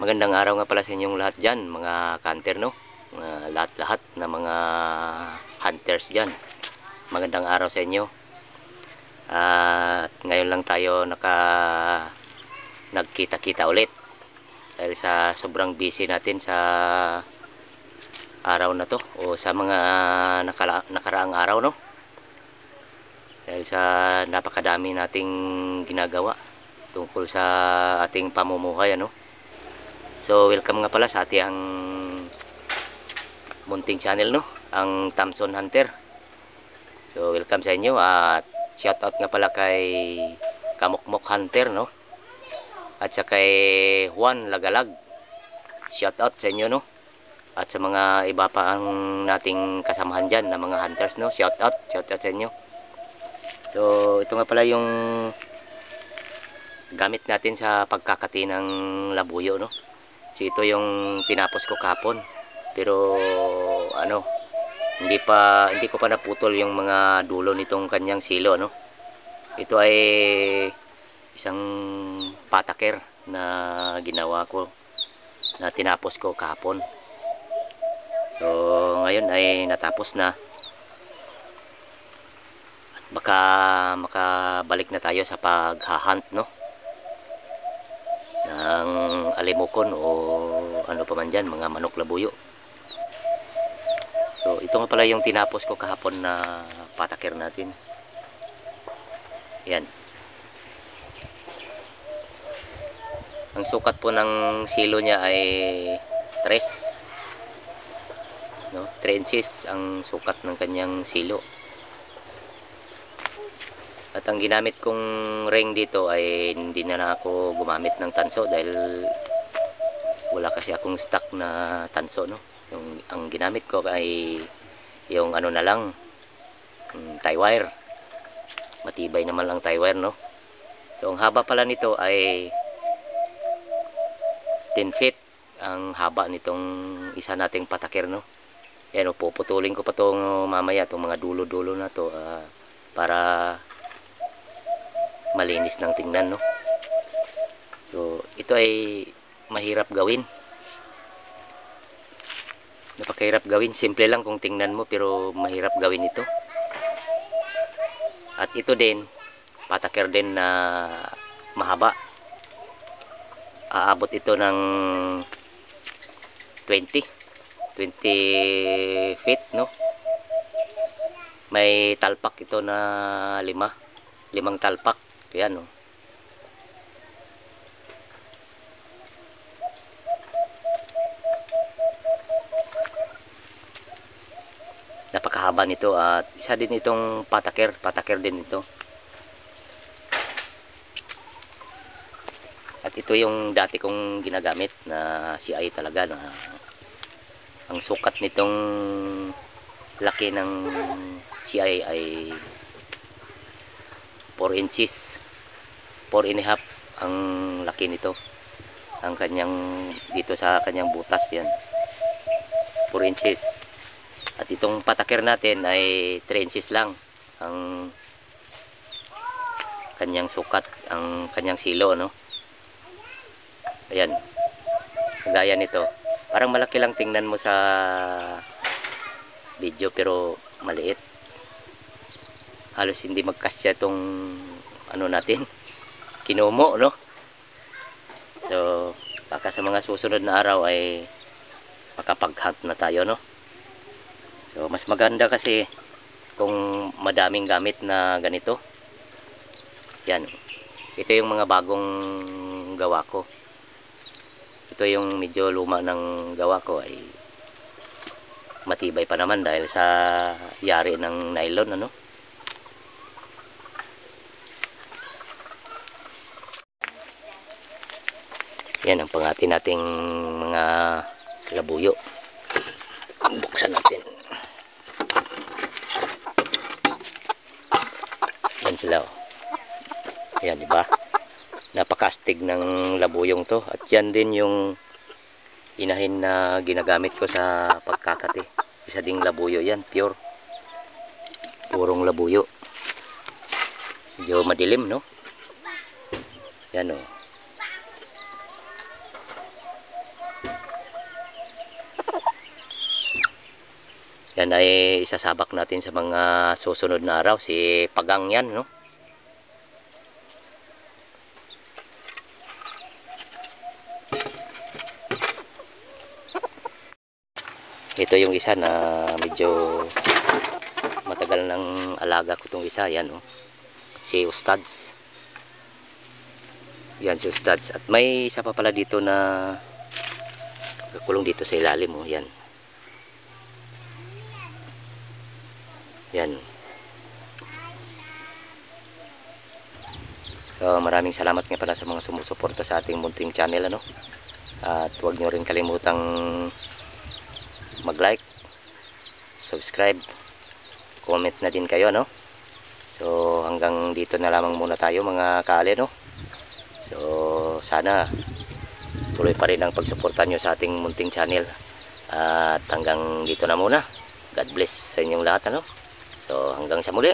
Magandang araw nga pala sa inyong lahat dyan, mga hunter, no? Lahat-lahat na mga hunters dyan. Magandang araw sa inyo. At ngayon lang tayo nagkita-kita ulit. Dahil sa sobrang busy natin sa araw na to, o sa mga nakaraang araw, no? Dahil sa napakadami nating ginagawa tungkol sa ating pamumuhay, ano? So, welcome nga pala sa ating munting channel, no? Ang Thompson Hunter. So, welcome sa inyo at shoutout nga pala kay Kamukmok Hunter, no? At sa kay Juan Lagalag. Shoutout sa inyo, no? At sa mga iba pa ang nating kasamahan dyan na mga hunters, no? Shoutout sa inyo. So, ito nga pala yung gamit natin sa pagkakati ng labuyo, no? So, ito yung tinapos ko kahapon. Pero ano, hindi ko pa naputol yung mga dulo nitong kanyang silo, no? Ito ay isang pataker na ginawa ko, na tinapos ko kahapon. So, ngayon ay natapos na. At baka makabalik na tayo sa paghahunt, no? Ng alimukon o ano pa man dyan, mga manok labuyo. So, ito nga pala yung tinapos ko kahapon na pataker natin. Yan. Ang sukat po ng silo niya ay 3, no? 3 inches ang sukat ng kanyang silo. At ang ginamit kong ring dito ay hindi na ako gumamit ng tanso dahil wala kasi akong stock na tanso, no? Ang ginamit ko ay yung ano na lang, tie wire. Matibay naman lang tie wire, no? So, ang haba pala nito ay 10 feet ang haba nitong isa nating pataker, no? Yan, o, puputulin ko pa itong mamaya, itong mga dulo-dulo na to para malinis ng tingnan, no? So, ito ay mahirap gawin. Napakahirap gawin. Simple lang kung tingnan mo, pero mahirap gawin ito. At ito din, pataker din na mahaba. Aabot ito ng 20 feet, no? May talpak ito na 5 talpak. Yan, no? Napakahaba nito at isa din itong pataker din ito. At ito yung dati kong ginagamit na CI talaga, na ang sukat nitong laki ng CI ay 4 inches, 4.5 ang laki nito. Ang kanyang dito sa kanyang butas, yan 4 inches. At itong pataker natin ay 3 inches lang ang kanyang sukat, ang kanyang silo, no? Ayan, gaya nito. Parang malaki lang tingnan mo sa video, pero maliit. Halos hindi magkasya itong ano natin, kinumo, no? So, baka sa mga susunod na araw ay makapag-hunt na tayo, no? So, mas maganda kasi kung madaming gamit na ganito. Yan. Ito yung mga bagong gawa ko. Ito yung medyo luma ng gawa ko, ay matibay pa naman dahil sa yari ng nylon, ano? Yan ang pangati nating mga labuyo. Buksan natin. Yan sila, oh. Ayan, diba? Napakastig ng labuyong to. At yan din yung inahin na ginagamit ko sa pagkakati. Isa ding labuyo yan, pure. Purong labuyo. Medyo madilim, no? Yan, oh. Yan ay isasabak natin sa mga susunod na araw. Si Pagang yan, no? Ito yung isa na medyo matagal ng alaga ko itong isa. Yan, no? Si Ustads. Yan si Ustads. At may isa pa pala dito na kulong dito sa ilalim, oh. Yan. Yan. So, maraming salamat nga pala sa mga sumusuporta sa ating munting channel, ano? At huwag nyo rin kalimutang mag-like, subscribe, comment na din kayo, no? So, hanggang dito na lamang muna tayo, mga kaali, no? So, sana tuloy pa rin ang pagsuporta nyo sa ating munting channel. At hanggang dito na muna. God bless sa inyong lahat, ano? So, hanggang sa muli.